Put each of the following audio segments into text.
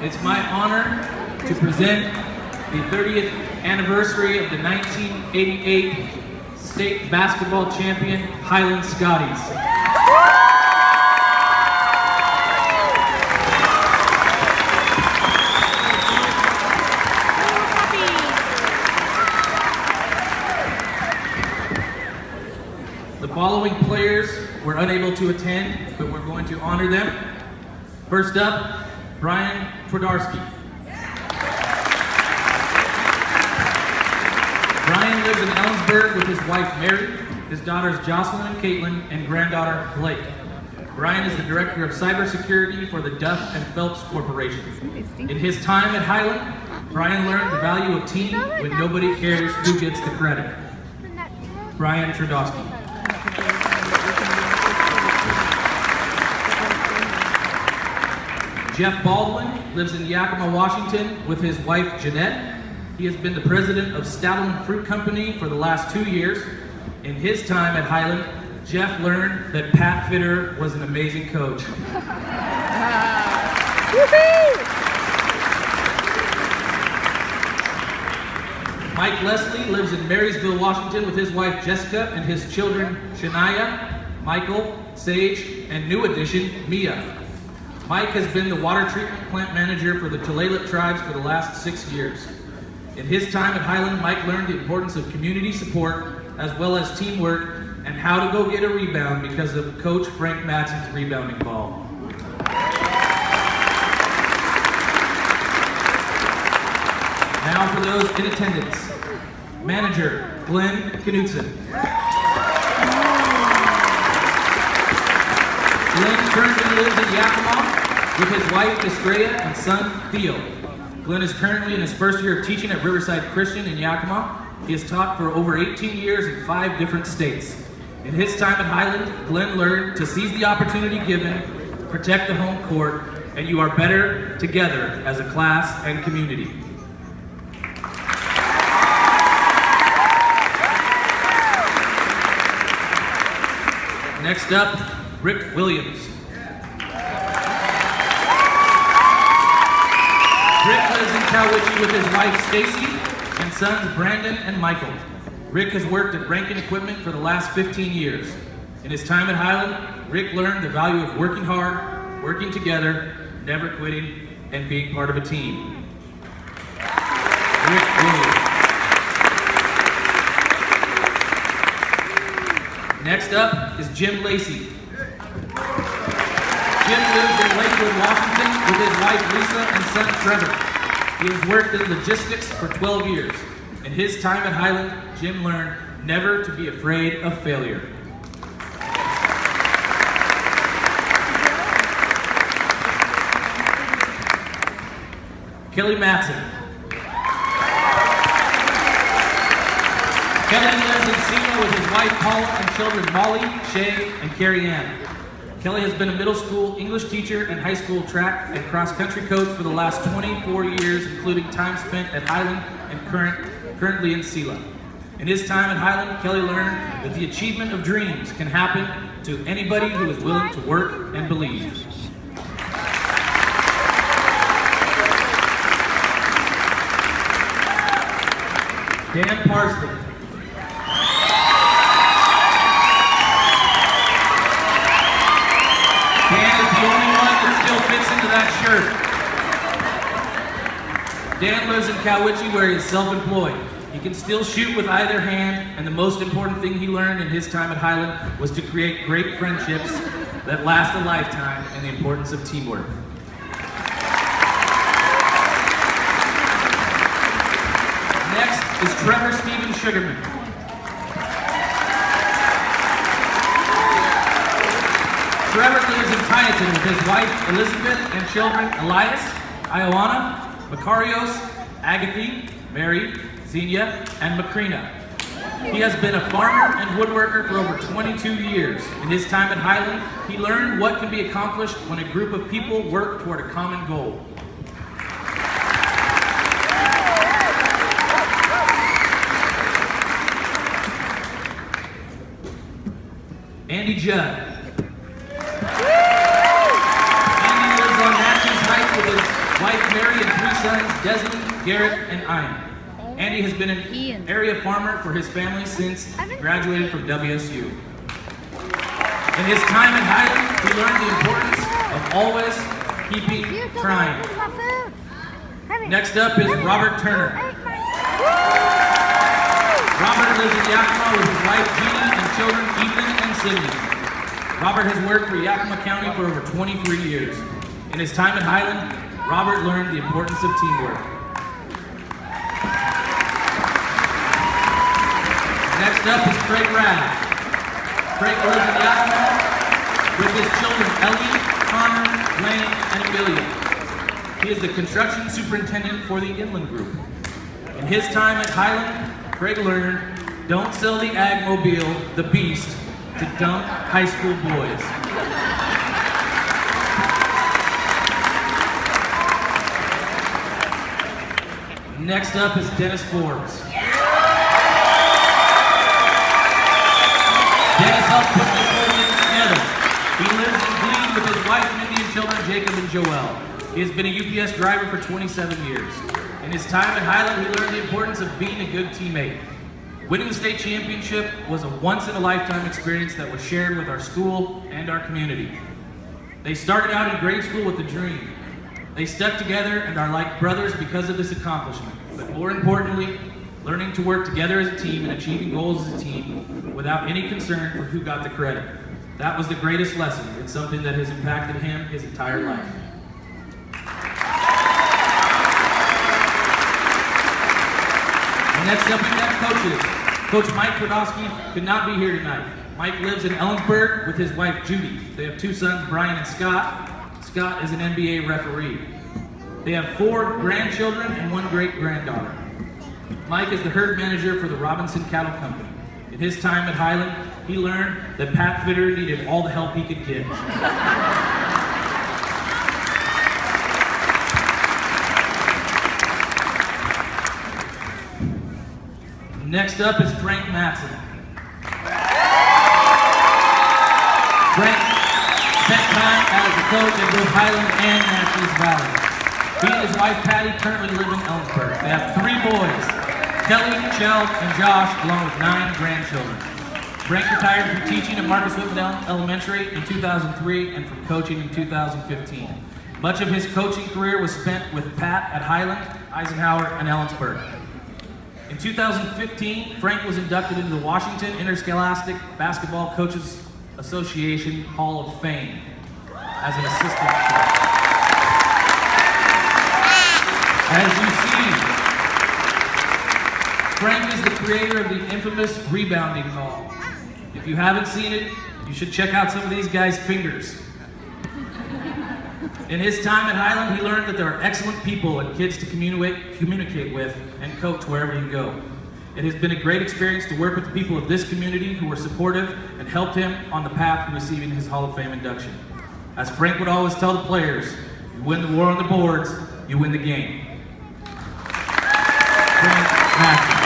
It's my honor to present the 30th anniversary of the 1988 state basketball champion Highland Scotties. The following players were unable to attend, but we're going to honor them. First up, Brian Twardarski. Brian lives in Ellensburg with his wife Mary, his daughters Jocelyn and Caitlin, and granddaughter Blake. Brian is the director of cybersecurity for the Duff and Phelps Corporation. In his time at Highland, Brian learned the value of team when nobody cares who gets the credit. Brian Twardarski. Jeff Baldwin lives in Yakima, Washington with his wife Jeanette. He has been the president of Stadleman Fruit Company for the last 2 years. In his time at Highland, Jeff learned that Pat Fitter was an amazing coach. Mike Leslie lives in Marysville, Washington with his wife Jessica and his children Shania, Michael, Sage, and new addition, Mia. Mike has been the water treatment plant manager for the Tulalip tribes for the last 6 years. In his time at Highland, Mike learned the importance of community support as well as teamwork and how to go get a rebound because of Coach Frank Madsen's rebounding ball. Now for those in attendance. Manager, Glenn Knudsen. Glenn currently lives in Yakima with his wife Estrella and son Theo. Glenn is currently in his first year of teaching at Riverside Christian in Yakima. He has taught for over 18 years in 5 different states. In his time at Highland, Glenn learned to seize the opportunity given, protect the home court, and you are better together as a class and community. Next up, Rick Williams. Rick lives in Cowiche with his wife Stacy and sons Brandon and Michael. Rick has worked at Rankin Equipment for the last 15 years. In his time at Highland, Rick learned the value of working hard, working together, never quitting, and being part of a team. Rick Williams. Next up is Jim Lacey. Jim lives in Lakewood, Washington with his wife Lisa and son Trevor. He has worked in logistics for 12 years. In his time at Highland, Jim learned never to be afraid of failure. Kelly Madsen. Kelly lives in Sema with his wife Paula and children Molly, Shay, and Carrie Ann. Kelly has been a middle school English teacher and high school track and cross-country coach for the last 24 years, including time spent at Highland and currently in Sela. In his time at Highland, Kelly learned that the achievement of dreams can happen to anybody who is willing to work and believe. Dan Parsley. Dan is the only one that still fits into that shirt. Dan lives in Cowiche where he is self-employed. He can still shoot with either hand, and the most important thing he learned in his time at Highland was to create great friendships that last a lifetime and the importance of teamwork. Next is Trevor Stephen Sugarman. Trevor lives in Tieton with his wife Elizabeth and children Elias, Ioana, Macarios, Agatha, Mary, Xenia, and Macrina. He has been a farmer and woodworker for over 22 years. In his time at Highland, he learned what can be accomplished when a group of people work toward a common goal. Andy Judd. Andy lives on Natchez Heights with his wife Mary sons, Desmond, Garrett, and Ian. Andy has been an area farmer for his family since he graduated from WSU. In his time at Highland, he learned the importance of always keeping trying. Next up is Robert Turner. Robert lives in Yakima with his wife Jeannie and children Ethan and Sydney. Robert has worked for Yakima County for over 23 years. In his time at Highland, Robert learned the importance of teamwork. Next up is Craig Radd. Craig lives in Yakima with his children Ellie, Connor, Lane, and Amelia. He is the construction superintendent for the Inland Group. In his time at Highland, Craig learned, don't sell the Agmobile, the Beast, to dumb high school boys. Next up is Dennis Forbes. Dennis helped put this whole thing together. He lives in Glee with his wife and Indian children, Jacob and Joelle. He has been a UPS driver for 27 years. In his time at Highland, he learned the importance of being a good teammate. Winning the state championship was a once-in-a-lifetime experience that was shared with our school and our community. They started out in grade school with a dream. They stuck together and are like brothers because of this accomplishment. But more importantly, learning to work together as a team and achieving goals as a team without any concern for who got the credit. That was the greatest lesson. It's something that has impacted him his entire life. And next up, we have coaches. Coach Mike Podolsky could not be here tonight. Mike lives in Ellensburg with his wife Judy. They have two sons, Brian and Scott. Scott is an NBA referee. They have 4 grandchildren and 1 great-granddaughter. Mike is the herd manager for the Robinson Cattle Company. In his time at Highland, he learned that Pat Fitter needed all the help he could get. Next up is Frank Matson. Frank spent time as a coach at both Highland and Natchez Valley. He and his wife Patty currently live in Ellensburg. They have 3 boys, Kelly, Chell, and Josh, along with 9 grandchildren. Frank retired from teaching at Marcus Whitman Elementary in 2003 and from coaching in 2015. Much of his coaching career was spent with Pat at Highland, Eisenhower, and Ellensburg. In 2015, Frank was inducted into the Washington Interscholastic Basketball Coaches Association Hall of Fame as an assistant coach. As you see, Frank is the creator of the infamous rebounding ball. If you haven't seen it, you should check out some of these guys' fingers. In his time at Highland, he learned that there are excellent people and kids to communicate with and coach wherever you go. It has been a great experience to work with the people of this community who were supportive and helped him on the path to receiving his Hall of Fame induction. As Frank would always tell the players, you win the war on the boards, you win the game. Frank Matthews.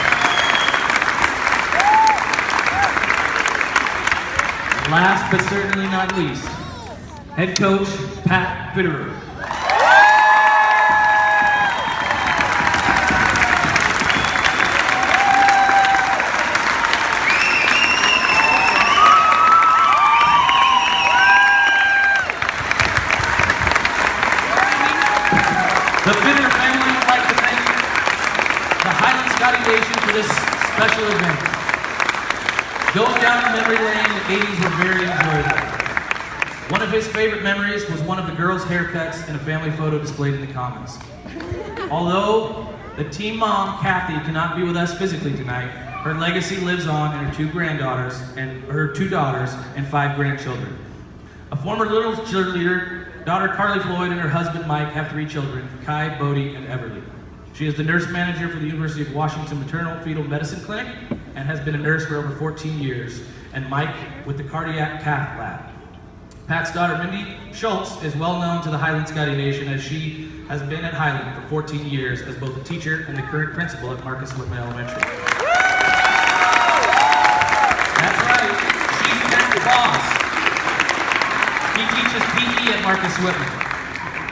Last but certainly not least, head coach Pat Fitterer. The Fitterer family would like to thank the Highland Scotty Nation for this special event. Going down memory lane, the 80s were very enjoyable. One of his favorite memories was one of the girls' haircuts in a family photo displayed in the Commons. Although the team mom, Kathy, cannot be with us physically tonight, her legacy lives on in her 2 daughters and 5 grandchildren. A former little cheerleader, daughter Carly Floyd and her husband Mike have 3 children, Kai, Bodie, and Everly. She is the nurse manager for the University of Washington Maternal Fetal Medicine Clinic and has been a nurse for over 14 years, and Mike with the Cardiac Cath Lab. Pat's daughter, Mindy Schultz, is well known to the Highland Scotty Nation as she has been at Highland for 14 years as both a teacher and the current principal at Marcus Whitman Elementary. That's right, she's Pat's boss. He teaches PE at Marcus Whitman.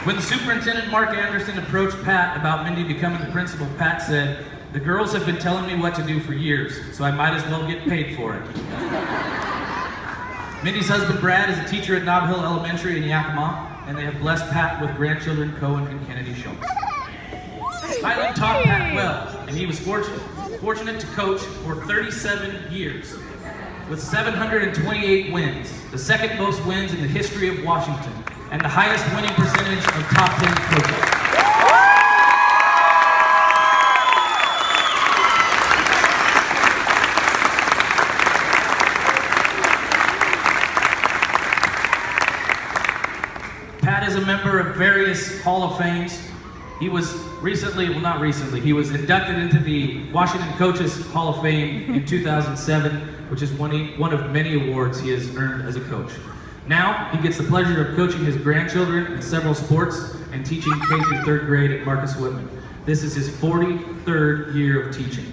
When the superintendent, Mark Anderson, approached Pat about Mindy becoming the principal, Pat said, "The girls have been telling me what to do for years, so I might as well get paid for it." Mindy's husband, Brad, is a teacher at Nob Hill Elementary in Yakima, and they have blessed Pat with grandchildren, Cohen and Kennedy Schultz. Highland taught Pat well, and he was fortunate to coach for 37 years. With 728 wins, the second most wins in the history of Washington, and the highest winning percentage of top 10 coaches. Pat is a member of various Hall of Fames. He was he was inducted into the Washington Coaches Hall of Fame in 2007, which is one of many awards he has earned as a coach. Now, he gets the pleasure of coaching his grandchildren in several sports and teaching K through 3rd grade at Marcus Whitman. This is his 43rd year of teaching.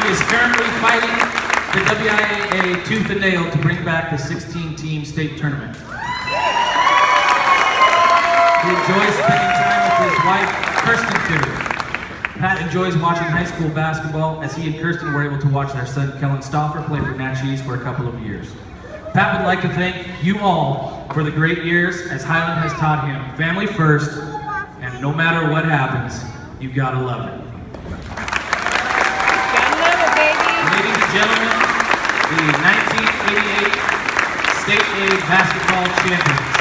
He is currently fighting the WIAA tooth and nail to bring back the 16-team state tournament. He enjoys spending time with his wife, Kirsten, too. Pat enjoys watching high school basketball, as he and Kirsten were able to watch their son, Kellen Stauffer, play for Natchez for a couple of years. Pat would like to thank you all for the great years as Highland has taught him family first, and no matter what happens, you gotta love it. Gotta love it, baby. Ladies and gentlemen, the 1988 State A basketball champions.